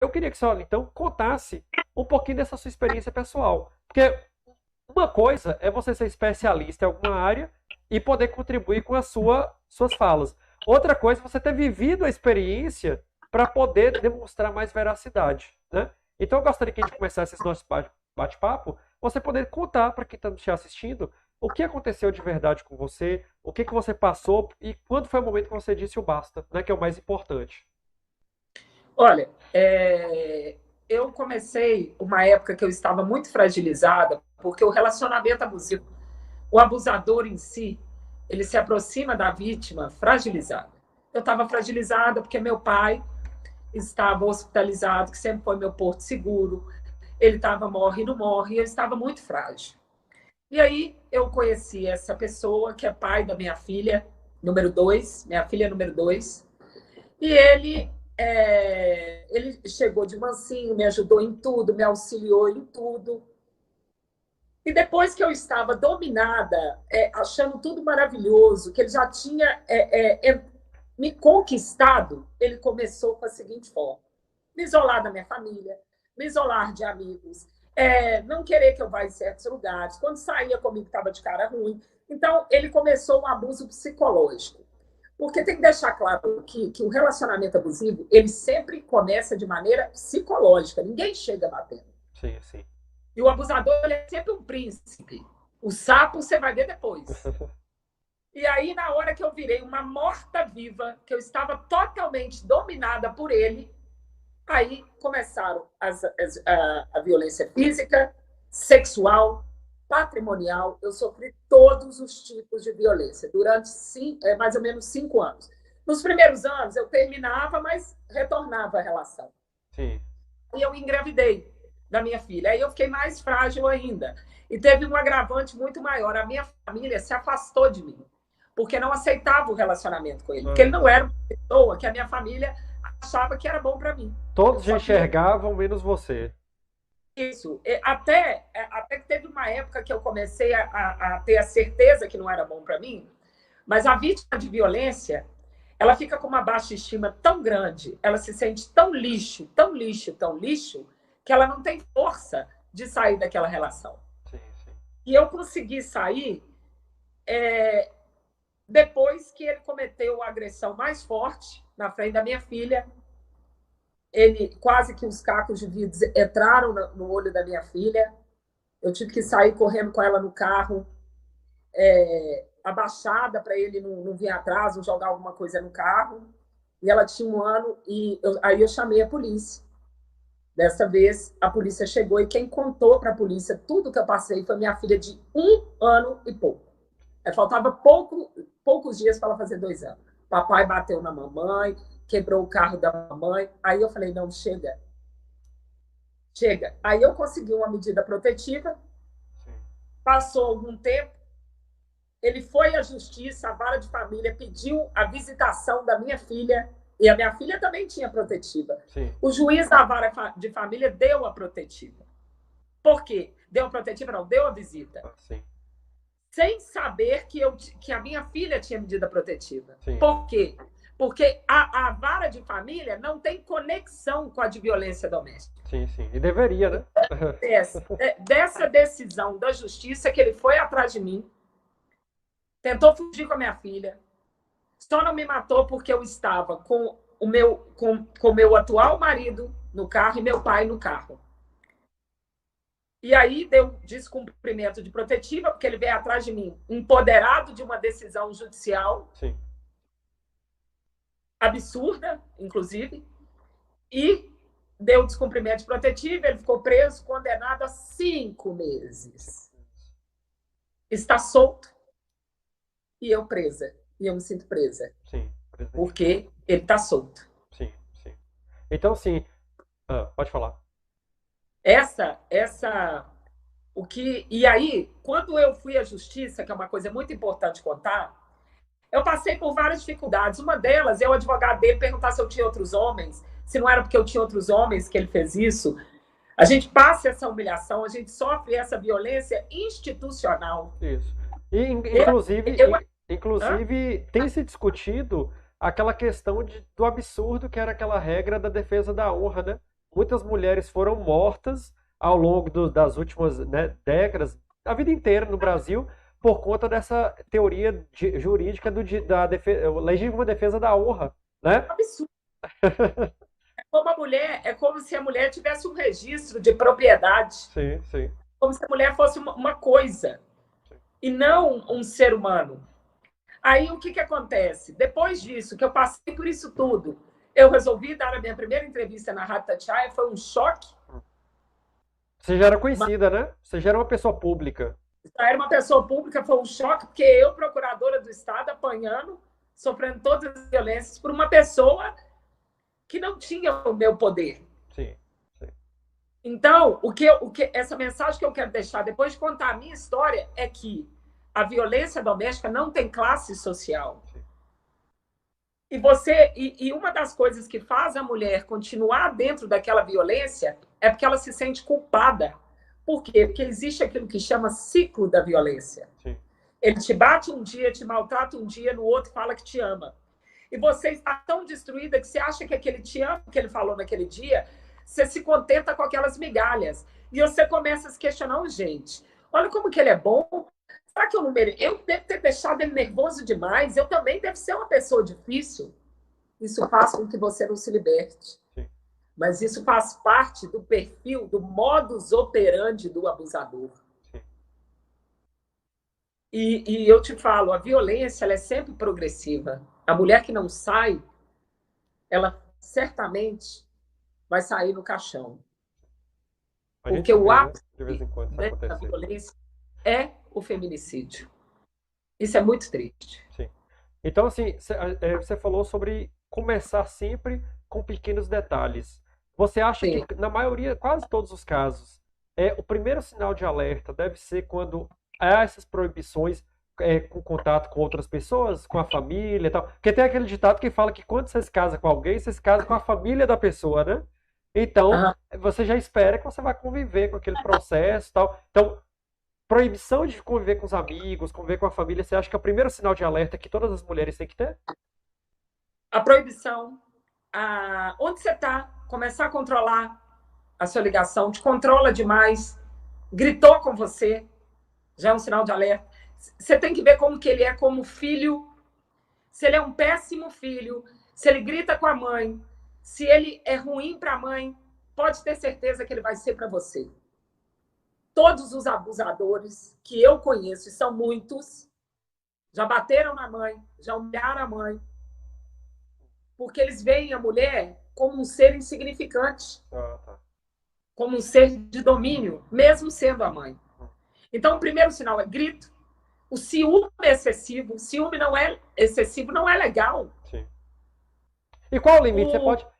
eu queria que você, olha, então, contasse um pouquinho dessa sua experiência pessoal. Porque uma coisa é você ser especialista em alguma área e poder contribuir com suas falas. Outra coisa é você ter vivido a experiência para poder demonstrar mais veracidade, né? Então eu gostaria que a gente começasse esse nosso bate-papo, você poder contar para quem está te assistindo o que aconteceu de verdade com você, o que você passou e quando foi o momento que você disse o basta, né? Que é o mais importante. Olha, eu comecei uma época que eu estava muito fragilizada, porque o relacionamento abusivo, o abusador em si, ele se aproxima da vítima fragilizada. Eu estava fragilizada porque meu pai estava hospitalizado, que sempre foi meu porto seguro, ele estava morre e não morre, e eu estava muito frágil. E aí eu conheci essa pessoa, que é pai da minha filha, número 2, minha filha número 2, e ele chegou de mansinho, me ajudou em tudo, me auxiliou em tudo. E depois que eu estava dominada, achando tudo maravilhoso, que ele já tinha me conquistado, ele começou com a seguinte forma: me isolar da minha família, me isolar de amigos, não querer que eu vá em certos lugares. Quando saía comigo, estava de cara ruim. Então, ele começou um abuso psicológico. Porque tem que deixar claro aqui que o relacionamento abusivo, ele sempre começa de maneira psicológica. Ninguém chega batendo. Sim, sim. E o abusador, ele é sempre um príncipe. O sapo você vai ver depois. E aí, na hora que eu virei uma morta-viva, que eu estava totalmente dominada por ele, aí começaram a violência física, sexual, patrimonial. Eu sofri todos os tipos de violência durante mais ou menos 5 anos. Nos primeiros anos, eu terminava, mas retornava a relação. Sim. E eu engravidei da minha filha. Aí eu fiquei mais frágil ainda. E teve um agravante muito maior. A minha família se afastou de mim, porque não aceitava o relacionamento com ele. Porque ele não era uma pessoa que a minha família achava que era bom para mim. Todos Eu já só tinha enxergavam, menos você. isso. Até que teve uma época que eu comecei a ter a certeza que não era bom para mim, mas a vítima de violência, ela fica com uma baixa estima tão grande, ela se sente tão lixo, tão lixo, tão lixo, que ela não tem força de sair daquela relação. Sim, sim. E eu consegui sair depois que ele cometeu a agressão mais forte na frente da minha filha. Ele quase que os cacos de vidro entraram no olho da minha filha. Eu tive que sair correndo com ela no carro, abaixada para ele não vir atrás, não jogar alguma coisa no carro. E ela tinha 1 ano, e aí eu chamei a polícia. Dessa vez, a polícia chegou e quem contou para a polícia tudo que eu passei foi minha filha de 1 ano e pouco. Faltava poucos dias para ela fazer 2 anos. Papai bateu na mamãe, quebrou o carro da mamãe. Aí eu falei, não, chega. Chega. Aí eu consegui uma medida protetiva. Sim. Passou algum tempo, ele foi à justiça, a vara de família pediu a visitação da minha filha, e a minha filha também tinha protetiva. Sim. O juiz da vara de família deu a protetiva. Por quê? Deu a protetiva? Não, deu a visita. Sim. Sem saber que a minha filha tinha medida protetiva. Sim. Por quê? Porque a vara de família não tem conexão com a de violência doméstica. Sim, sim. E deveria, né? Dessa decisão da justiça que ele foi atrás de mim, tentou fugir com a minha filha, só não me matou porque eu estava com o meu atual marido no carro e meu pai no carro. E aí deu descumprimento de protetiva, porque ele veio atrás de mim, empoderado de uma decisão judicial. Sim. Absurda, inclusive, e deu descumprimento de protetiva, ele ficou preso, condenado a 5 meses. Está solto e eu presa. E eu me sinto presa. Sim. Porque ele está solto. Sim, sim. Então, sim. Pode falar. E aí, quando eu fui à justiça, que é uma coisa muito importante contar, eu passei por várias dificuldades. Uma delas é o advogado dele perguntar se eu tinha outros homens, se não era porque eu tinha outros homens que ele fez isso. A gente passa essa humilhação, a gente sofre essa violência institucional. Isso. E, inclusive tem se discutido aquela questão do absurdo que era aquela regra da defesa da honra, né? muitas mulheres foram mortas ao longo das últimas, né, décadas, a vida inteira no Brasil, por conta dessa teoria jurídica da legítima defesa da honra, né? Absurdo. Como a mulher, é como se a mulher tivesse um registro de propriedade. Sim, sim. Como se a mulher fosse uma coisa e não um ser humano. Aí o que acontece? Depois disso, que eu passei por isso tudo, eu resolvi dar a minha primeira entrevista na Rádio Tatiaia, foi um choque. Você já era conhecida, né? Você já era uma pessoa pública. Já era uma pessoa pública, foi um choque, porque eu, procuradora do Estado, apanhando, sofrendo todas as violências por uma pessoa que não tinha o meu poder. Sim, sim. Então, essa mensagem que eu quero deixar, depois de contar a minha história, é que a violência doméstica não tem classe social. Sim. E uma das coisas que faz a mulher continuar dentro daquela violência é porque ela se sente culpada. Por quê? Porque existe aquilo que chama ciclo da violência. Sim. Ele te bate um dia, te maltrata um dia, no outro fala que te ama. E você está tão destruída que você acha que aquele te ama que ele falou naquele dia, você se contenta com aquelas migalhas. E você começa a se questionar, gente, olha como que ele é bom. Será que eu não mereço? Eu devo ter deixado ele nervoso demais. Eu também devo ser uma pessoa difícil. Isso faz com que você não se liberte. Sim. Mas isso faz parte do perfil, do modus operandi do abusador. Sim. E eu te falo, a violência ela é sempre progressiva. A mulher que não sai, ela certamente vai sair no caixão. Porque o ápice da violência é o feminicídio. Isso é muito triste. Sim. Então, assim, você falou sobre começar sempre com pequenos detalhes. Você acha Sim. que, na maioria, quase todos os casos, o primeiro sinal de alerta deve ser quando há essas proibições com contato com outras pessoas, com a família e tal? Porque tem aquele ditado que fala que quando você se casa com alguém, você se casa com a família da pessoa, né? Então, você já espera que você vai conviver com aquele processo e tal. Então, proibição de conviver com os amigos, conviver com a família, você acha que é o primeiro sinal de alerta que todas as mulheres têm que ter? A proibição. Onde você está? Começar a controlar a sua ligação. Te controla demais. Gritou com você. Já é um sinal de alerta. Você tem que ver como que ele é como filho. Se ele é um péssimo filho. Se ele grita com a mãe. Se ele é ruim para a mãe. Pode ter certeza que ele vai ser para você. Todos os abusadores que eu conheço, e são muitos, já bateram na mãe, já humilharam a mãe, porque eles veem a mulher como um ser insignificante, como um ser de domínio, mesmo sendo a mãe. Então, o primeiro sinal é grito. O ciúme é excessivo. O ciúme não é excessivo, não é legal. Sim. E qual o limite?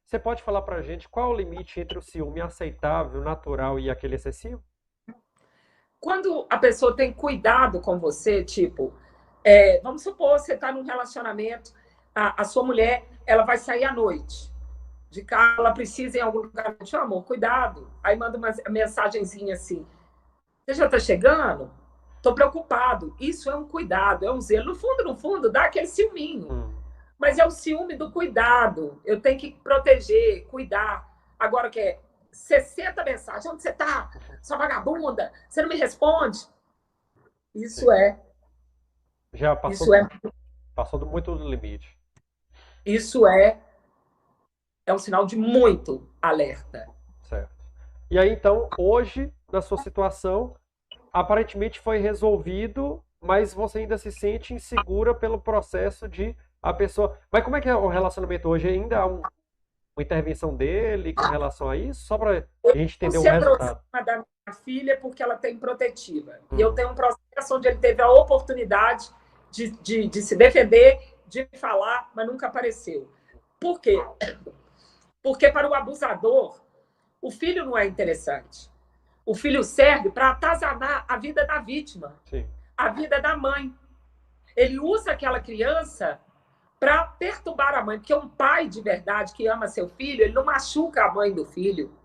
Você pode falar pra gente qual é o limite entre o ciúme aceitável, natural e aquele excessivo? Quando a pessoa tem cuidado com você, tipo, vamos supor, você está num relacionamento, a sua mulher, ela vai sair à noite de carro, ela precisa ir em algum lugar, tipo, amor, cuidado. Aí manda uma mensagenzinha assim, você já está chegando? Estou preocupado. Isso é um cuidado, é um zelo. No fundo, dá aquele ciúminho. Mas é o ciúme do cuidado. Eu tenho que proteger, cuidar. Agora que é 60 mensagens. Onde você está? Sua vagabunda? Você não me responde? Isso é. Já passou, passou muito do limite. Isso é um sinal de muito alerta. Certo. E aí, então, hoje, na sua situação, aparentemente foi resolvido, mas você ainda se sente insegura pelo processo de a pessoa... Mas como é que é o relacionamento hoje? Ainda há uma intervenção dele com relação a isso? Só para a gente entender o resultado. Da minha filha porque ela tem protetiva. E eu tenho um processo onde ele teve a oportunidade de se defender, de falar, mas nunca apareceu. Por quê? Porque para o abusador, o filho não é interessante. O filho serve para atazanar a vida da vítima, Sim. a vida da mãe. Ele usa aquela criança para perturbar a mãe, porque um pai de verdade que ama seu filho, ele não machuca a mãe do filho.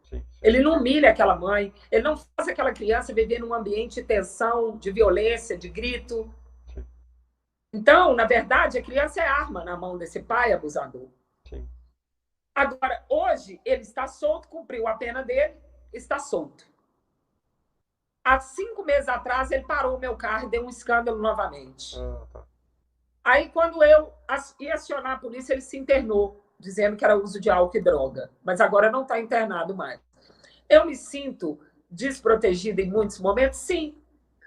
Sim. Ele não humilha aquela mãe, ele não faz aquela criança viver num ambiente de tensão, de violência, de grito. Sim. Então, na verdade, a criança é arma na mão desse pai abusador. Sim. Agora, hoje, ele está solto, cumpriu a pena dele, está solto. Há 5 meses atrás, ele parou o meu carro e deu um escândalo novamente. Tá. Aí, quando eu ia acionar a polícia, ele se internou, dizendo que era uso de álcool e droga. Mas agora não está internado mais. Eu me sinto desprotegida em muitos momentos? Sim.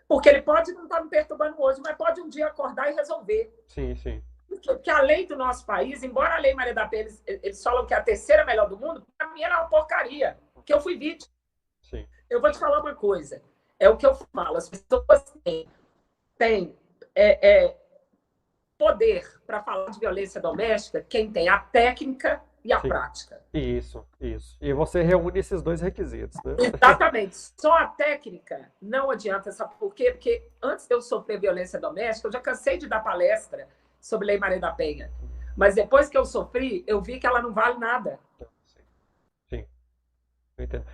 Porque ele pode não estar me perturbando hoje, mas pode um dia acordar e resolver. Sim, sim. Porque a lei do nosso país, embora a Lei Maria da Penha, eles falam que é a terceira melhor do mundo, para mim era uma porcaria, porque eu fui vítima. Sim. Eu vou te falar uma coisa, é o que eu falo, as pessoas têm poder para falar de violência doméstica, quem tem a técnica e a Sim. prática. Isso. E você reúne esses dois requisitos, né? Exatamente. Só a técnica não adianta, sabe por quê? Porque antes de eu sofrer violência doméstica, eu já cansei de dar palestra sobre Lei Maria da Penha. Mas depois que eu sofri, eu vi que ela não vale nada. Sim. Eu entendo.